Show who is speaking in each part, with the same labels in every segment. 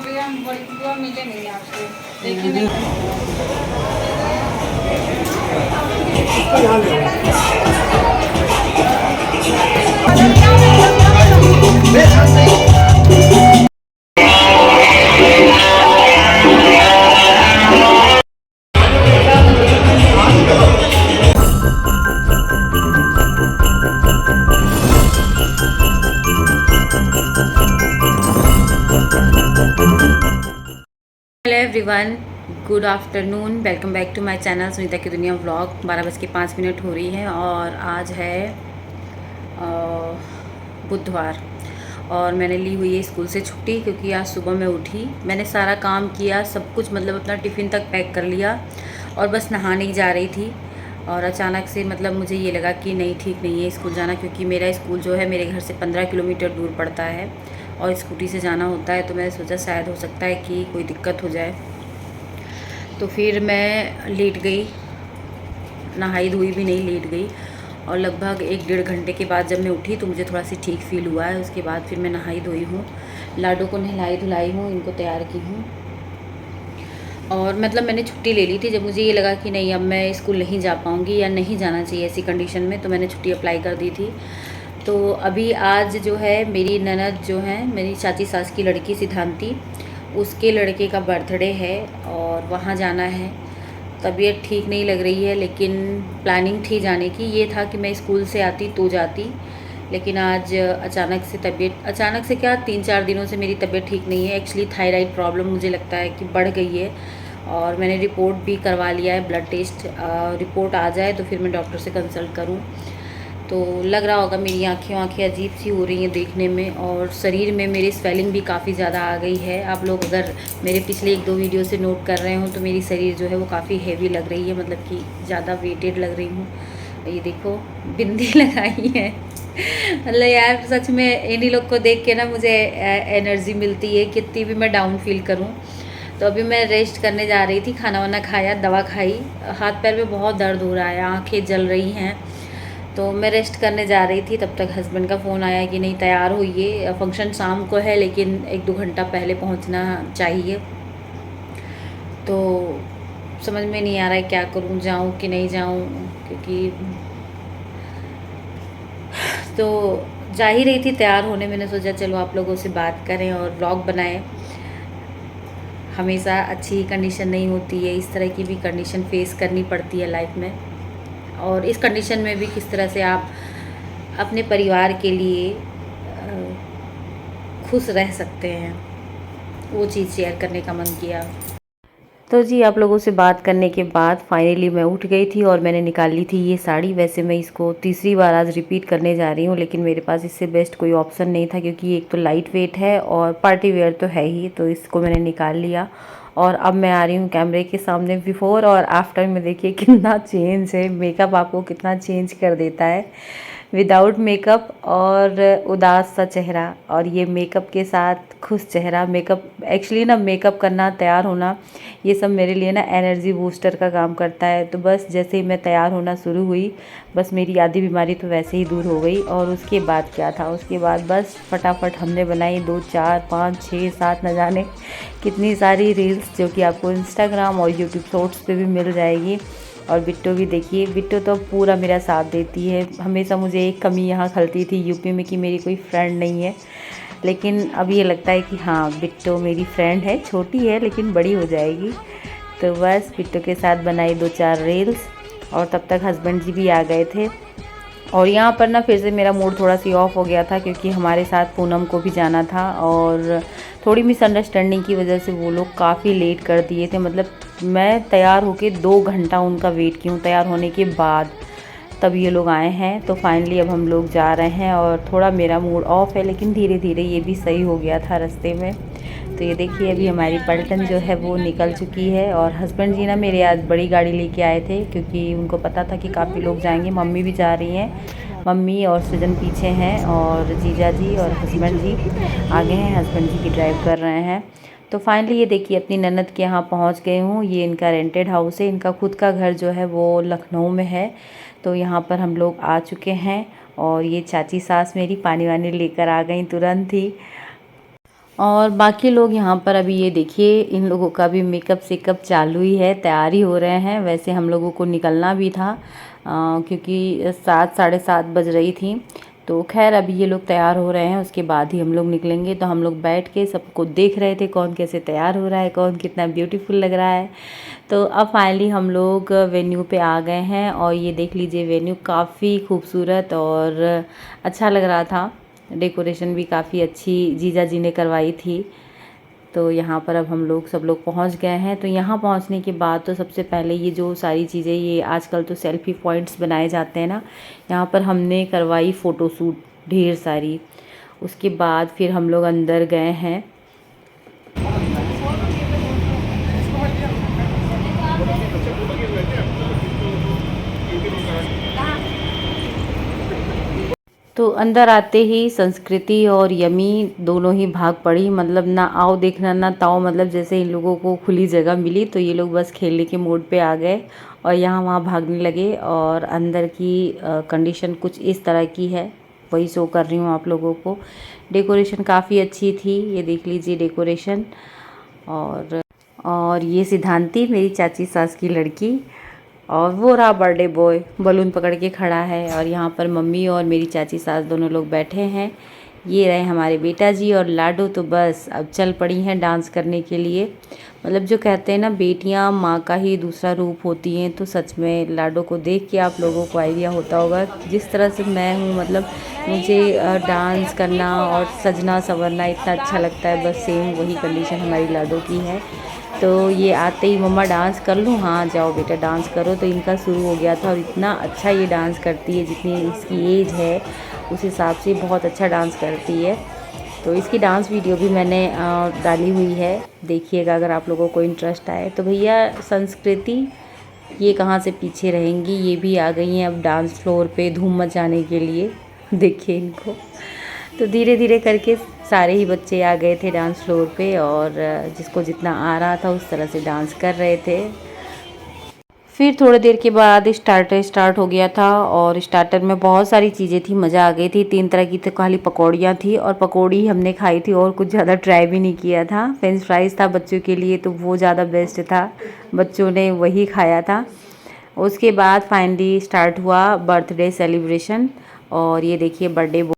Speaker 1: भैया हम बड़ी बुआ मिले नहीं आपसे, लेकिन
Speaker 2: hello everyone, good afternoon. Welcome back to my channel Sunita की दुनिया व्लॉग। 12:05 हो रही है और आज है बुधवार और मैंने ली हुई है स्कूल से छुट्टी, क्योंकि आज सुबह मैं उठी, मैंने सारा काम किया, सब कुछ मतलब अपना टिफ़िन तक पैक कर लिया और बस नहाने ही जा रही थी। और अचानक से मतलब मुझे ये लगा कि नहीं, ठीक नहीं है स्कूल जाना, क्योंकि मेरा स्कूल जो है मेरे घर से 15 किलोमीटर दूर पड़ता है और स्कूटी से जाना होता है। तो मैंने सोचा शायद हो सकता है कि कोई दिक्कत हो जाए, तो फिर मैं लेट गई, नहाई धोई भी नहीं, लेट गई। और लगभग 1-1.5 घंटे के बाद जब मैं उठी तो मुझे थोड़ा सी ठीक फील हुआ है। उसके बाद फिर मैं नहाई धोई हूँ, लाडो को नहलाई धुलाई हूँ, इनको तैयार की हूँ। और मतलब मैंने छुट्टी ले ली थी जब मुझे ये लगा कि नहीं, अब मैं स्कूल नहीं जा पाऊँगी या नहीं जाना चाहिए ऐसी कंडीशन में, तो मैंने छुट्टी अप्लाई कर दी थी। तो अभी आज जो है मेरी ननद जो है, मेरी चाची सास की लड़की सिद्धांती, उसके लड़के का बर्थडे है और वहाँ जाना है। तबीयत ठीक नहीं लग रही है, लेकिन प्लानिंग थी जाने की, ये था कि मैं स्कूल से आती तो जाती, लेकिन आज अचानक से तबीयत, अचानक से क्या, 3-4 दिनों से मेरी तबीयत ठीक नहीं है। एक्चुअली थायराइड प्रॉब्लम मुझे लगता है कि बढ़ गई है और मैंने रिपोर्ट भी करवा लिया है, ब्लड टेस्ट। रिपोर्ट आ जाए तो फिर मैं डॉक्टर से कंसल्ट करूँ। तो लग रहा होगा मेरी आँखें अजीब सी हो रही हैं देखने में, और शरीर में मेरे स्वेलिंग भी काफ़ी ज़्यादा आ गई है। आप लोग अगर मेरे पिछले 1-2 वीडियो से नोट कर रहे हो तो मेरी शरीर जो है वो काफ़ी हेवी लग रही है, मतलब कि ज़्यादा वेटेड लग रही हूँ। ये देखो, बिंदी लगाई है। मतलब यार सच में इन्हीं लोग को देख के ना मुझे एनर्जी मिलती है, कितनी भी मैं डाउन फील करूँ। तो अभी मैं रेस्ट करने जा रही थी, खाना वाना खाया, दवा खाई, हाथ पैर में बहुत दर्द हो रहा है, आँखें जल रही हैं। तो मैं रेस्ट करने जा रही थी, तब तक हस्बैंड का फ़ोन आया कि नहीं, तैयार होइए, फंक्शन शाम को है लेकिन 1-2 घंटा पहले पहुंचना चाहिए। तो समझ में नहीं आ रहा है क्या करूं, जाऊं कि नहीं जाऊं, क्योंकि तो जा ही रही थी तैयार होने। मैंने सोचा चलो आप लोगों से बात करें और व्लॉग बनाएं। हमेशा अच्छी कंडीशन नहीं होती है, इस तरह की भी कंडीशन फेस करनी पड़ती है लाइफ में, और इस कंडीशन में भी किस तरह से आप अपने परिवार के लिए खुश रह सकते हैं, वो चीज़ शेयर करने का मन किया। तो जी, आप लोगों से बात करने के बाद फाइनली मैं उठ गई थी और मैंने निकाल ली थी ये साड़ी। वैसे मैं इसको तीसरी बार आज रिपीट करने जा रही हूँ, लेकिन मेरे पास इससे बेस्ट कोई ऑप्शन नहीं था, क्योंकि एक तो लाइट वेट है और पार्टी वेयर तो है ही, तो इसको मैंने निकाल लिया। और अब मैं आ रही हूँ कैमरे के सामने। बिफोर और आफ्टर में देखिए कितना चेंज है, मेकअप आपको कितना चेंज कर देता है। विदाउट मेकअप और उदास सा चेहरा, और ये मेकअप के साथ खुश चेहरा। मेकअप एक्चुअली ना, मेकअप करना, तैयार होना, ये सब मेरे लिए ना एनर्जी बूस्टर का काम करता है। तो बस जैसे ही मैं तैयार होना शुरू हुई, बस मेरी आधी बीमारी तो वैसे ही दूर हो गई। और उसके बाद क्या था, उसके बाद बस फटाफट हमने बनाई 2, 4, 5, 6, 7 न जाने कितनी सारी रील्स, जो कि आपको इंस्टाग्राम और यूट्यूब शॉर्ट्स पे भी मिल जाएगी। और बिट्टो भी देखिए, बिट्टो तो पूरा मेरा साथ देती है। हमेशा मुझे एक कमी यहाँ खलती थी यूपी में कि मेरी कोई फ्रेंड नहीं है, लेकिन अब ये लगता है कि हाँ, बिट्टो मेरी फ्रेंड है, छोटी है लेकिन बड़ी हो जाएगी। तो बस बिट्टो के साथ बनाई 2-4 रील्स, और तब तक हस्बैंड जी भी आ गए थे। और यहाँ पर ना फिर से मेरा मूड थोड़ा सी ऑफ हो गया था, क्योंकि हमारे साथ पूनम को भी जाना था और थोड़ी मिसअंडरस्टैंडिंग की वजह से वो लोग काफ़ी लेट कर दिए थे। मतलब मैं तैयार होके 2 घंटा उनका वेट की हूँ, तैयार होने के बाद तब ये लोग आए हैं। तो फाइनली अब हम लोग जा रहे हैं और थोड़ा मेरा मूड ऑफ है, लेकिन धीरे धीरे ये भी सही हो गया था रास्ते में। तो ये देखिए अभी हमारी पलटन जो है वो निकल चुकी है, और हस्बैंड जी ना मेरे आज बड़ी गाड़ी लेके आए थे, क्योंकि उनको पता था कि काफ़ी लोग जाएंगे। मम्मी भी जा रही हैं, मम्मी और सृजन पीछे हैं, और जीजा जी और हस्बैंड जी आगे हैं, हस्बैंड जी की ड्राइव कर रहे हैं। तो फाइनली ये देखिए अपनी ननद के यहाँ पहुँच गई हूँ। ये इनका रेंटेड हाउस है, इनका खुद का घर जो है वो लखनऊ में है। तो यहाँ पर हम लोग आ चुके हैं, और ये चाची सास मेरी पानी वानी लेकर आ गई तुरंत ही। और बाकी लोग यहाँ पर अभी ये देखिए इन लोगों का भी मेकअप सेकअप चालू ही है, तैयारी हो रहे हैं। वैसे हम लोगों को निकलना भी था क्योंकि 7 साढ़े 7 बज रही थी। तो खैर अभी ये लोग तैयार हो रहे हैं, उसके बाद ही हम लोग निकलेंगे। तो हम लोग बैठ के सबको देख रहे थे कौन कैसे तैयार हो रहा है, कौन कितना ब्यूटीफुल लग रहा है। तो अब फाइनली हम लोग वेन्यू पे आ गए हैं और ये देख लीजिए वेन्यू काफ़ी खूबसूरत और अच्छा लग रहा था। डेकोरेशन भी काफ़ी अच्छी जीजा जी ने करवाई थी। तो यहाँ पर अब हम लोग सब लोग पहुँच गए हैं। तो यहाँ पहुँचने के बाद तो सबसे पहले ये जो सारी चीज़ें, ये आजकल तो सेल्फ़ी पॉइंट्स बनाए जाते हैं ना, यहाँ पर हमने करवाई फ़ोटोशूट ढेर सारी। उसके बाद फिर हम लोग अंदर गए हैं। तो अंदर आते ही संस्कृति और यमी दोनों ही भाग पड़ी। मतलब ना आओ देखना ना ताओ, मतलब जैसे इन लोगों को खुली जगह मिली तो ये लोग बस खेलने के मोड पे आ गए और यहाँ वहाँ भागने लगे। और अंदर की कंडीशन कुछ इस तरह की है, वही शो कर रही हूँ आप लोगों को। डेकोरेशन काफ़ी अच्छी थी, ये देख लीजिए डेकोरेशन। और ये सिद्धांती मेरी चाची सास की लड़की, और वो रहा बर्थडे बॉय बलून पकड़ के खड़ा है। और यहाँ पर मम्मी और मेरी चाची सास दोनों लोग बैठे हैं। ये रहे हमारे बेटा जी और लाडो। तो बस अब चल पड़ी हैं डांस करने के लिए। मतलब जो कहते हैं ना बेटियाँ माँ का ही दूसरा रूप होती हैं, तो सच में लाडो को देख के आप लोगों को आइडिया होता होगा जिस तरह से मैं हूँ। मतलब मुझे डांस करना और सजना संवरना इतना अच्छा लगता है, बस सेम वही कंडीशन हमारी लाडो की है। तो ये आते ही मम्मा डांस कर लूँ, हाँ जाओ बेटा डांस करो। तो इनका शुरू हो गया था और इतना अच्छा ये डांस करती है, जितनी इसकी एज है उस हिसाब से बहुत अच्छा डांस करती है। तो इसकी डांस वीडियो भी मैंने डाली हुई है, देखिएगा अगर आप लोगों को इंटरेस्ट आए। तो भैया संस्कृति ये कहाँ से पीछे रहेंगी, ये भी आ गई हैं अब डांस फ्लोर पे धूम मचाने के लिए। देखिए इनको। तो धीरे धीरे करके सारे ही बच्चे आ गए थे डांस फ्लोर पे और जिसको जितना आ रहा था उस तरह से डांस कर रहे थे। फिर थोड़ी देर के बाद स्टार्टर स्टार्ट हो गया था और स्टार्टर में बहुत सारी चीज़ें थी, मज़ा आ गई थी। 3 तरह की तो खाली पकौड़ियाँ थी और पकौड़ी हमने खाई थी और कुछ ज़्यादा ट्राई भी नहीं किया था। फ्रेंच फ्राइज़ था बच्चों के लिए तो वो ज़्यादा बेस्ट था, बच्चों ने वही खाया था। उसके बाद फाइनली स्टार्ट हुआ बर्थडे सेलिब्रेशन। और ये देखिए बर्थडे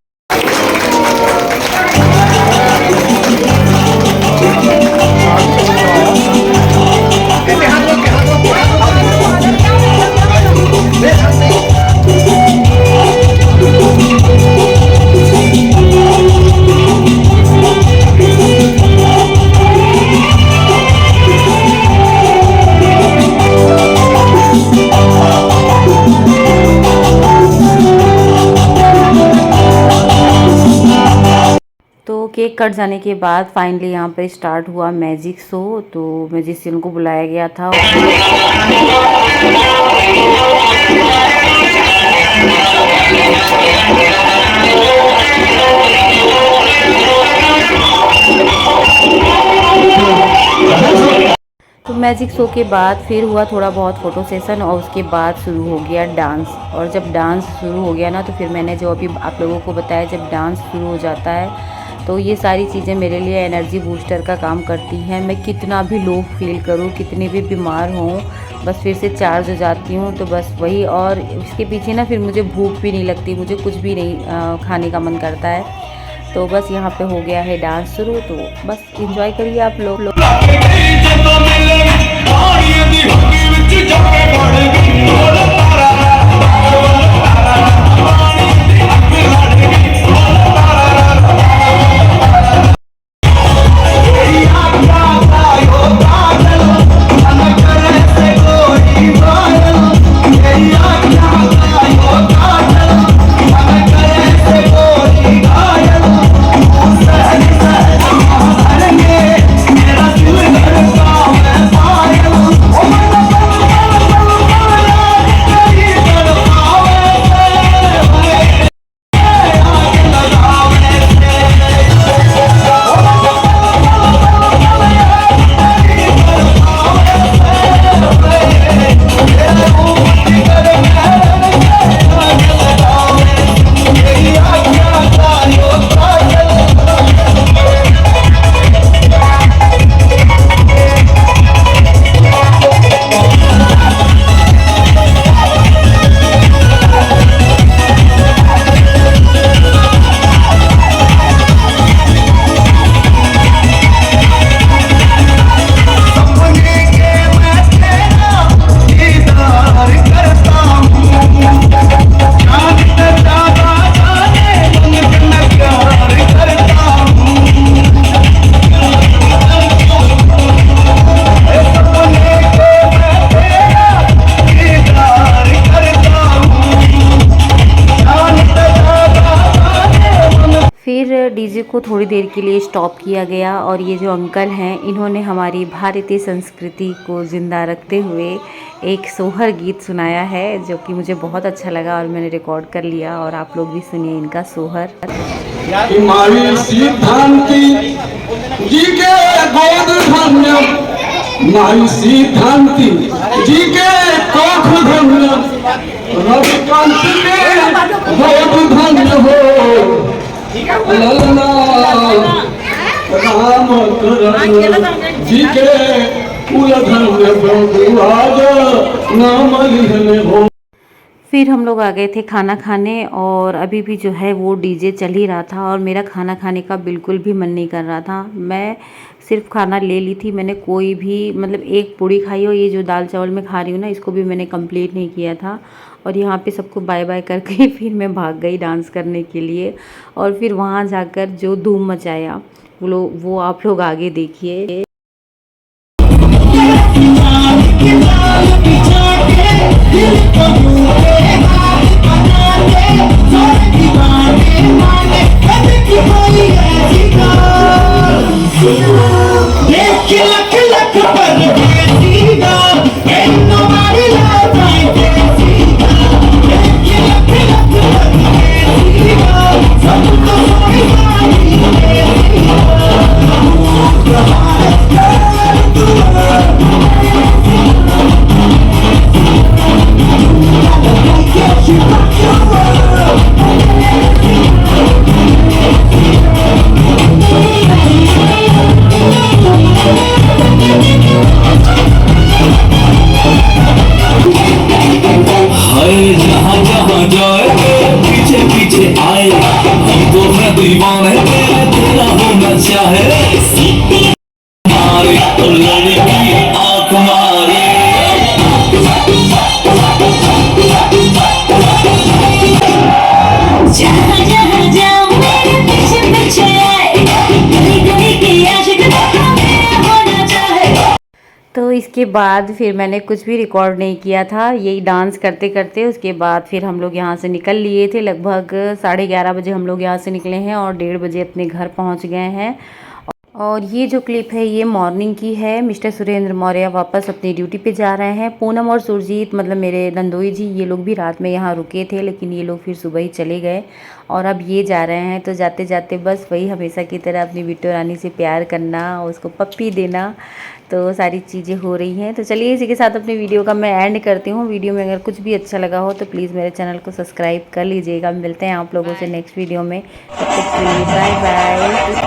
Speaker 2: केक कट जाने के बाद फाइनली यहाँ पे स्टार्ट हुआ मैजिक शो। तो मैजिशियन को बुलाया गया था। तो मैजिक शो के बाद फिर हुआ थोड़ा बहुत फ़ोटो सेशन और उसके बाद शुरू हो गया डांस। और जब डांस शुरू हो गया ना तो फिर मैंने जो अभी आप लोगों को बताया, जब डांस शुरू हो जाता है तो ये सारी चीज़ें मेरे लिए एनर्जी बूस्टर का काम करती हैं। मैं कितना भी लो फील करूँ, कितने भी बीमार हों, बस फिर से चार्ज हो जाती हूँ। तो बस वही, और इसके पीछे ना फिर मुझे भूख भी नहीं लगती, मुझे कुछ भी नहीं खाने का मन करता है। तो बस यहाँ पे हो गया है डांस शुरू, तो बस इंजॉय करिए आप लोग। डीजे को थोड़ी देर के लिए स्टॉप किया गया और ये जो अंकल हैं इन्होंने हमारी भारतीय संस्कृति को ज़िंदा रखते हुए एक सोहर गीत सुनाया है, जो कि मुझे बहुत अच्छा लगा और मैंने रिकॉर्ड कर लिया। और आप लोग भी सुनिए इनका सोहर।
Speaker 3: माई सिद्धांति जी के गोद धन्य, माई सिद्धांति जी के कोख धन्य, रविकांत के गोद धन्य हो, ललना राम करण जी के कुल धन्य बहुआज नाम लिखने हो।
Speaker 2: फिर हम लोग आ गए थे खाना खाने और अभी भी जो है वो डीजे चल ही रहा था और मेरा खाना खाने का बिल्कुल भी मन नहीं कर रहा था। मैं सिर्फ खाना ले ली थी, मैंने कोई भी मतलब एक पूड़ी खाई और ये जो दाल चावल मैं खा रही हूँ ना, इसको भी मैंने कंप्लीट नहीं किया था। और यहाँ पे सबको बाय बाय करके फिर मैं भाग गई डांस करने के लिए। और फिर वहाँ जाकर जो धूम मचाया वो आप लोग आगे देखिए। तो इसके बाद फिर मैंने कुछ भी रिकॉर्ड नहीं किया था, यही डांस करते करते। उसके बाद फिर हम लोग यहाँ से निकल लिए थे। लगभग 11:30 बजे हम लोग यहाँ से निकले हैं और 1:30 बजे अपने घर पहुँच गए हैं। और ये जो क्लिप है ये मॉर्निंग की है। मिस्टर सुरेंद्र मौर्य वापस अपनी ड्यूटी पे जा रहे हैं। पूनम और सुरजीत मतलब मेरे नंदोई जी, ये लोग भी रात में यहाँ रुके थे, लेकिन ये लोग फिर सुबह ही चले गए और अब ये जा रहे हैं। तो जाते जाते बस वही हमेशा की तरह अपनी बिट्टू रानी से प्यार करना, उसको पप्पी देना, तो सारी चीज़ें हो रही हैं। तो चलिए इसी के साथ अपने वीडियो का मैं एंड करती हूँ। वीडियो में अगर कुछ भी अच्छा लगा हो तो प्लीज़ मेरे चैनल को सब्सक्राइब कर लीजिएगा। मिलते हैं आप लोगों से नेक्स्ट वीडियो में। तब तक के लिए बाय बाय।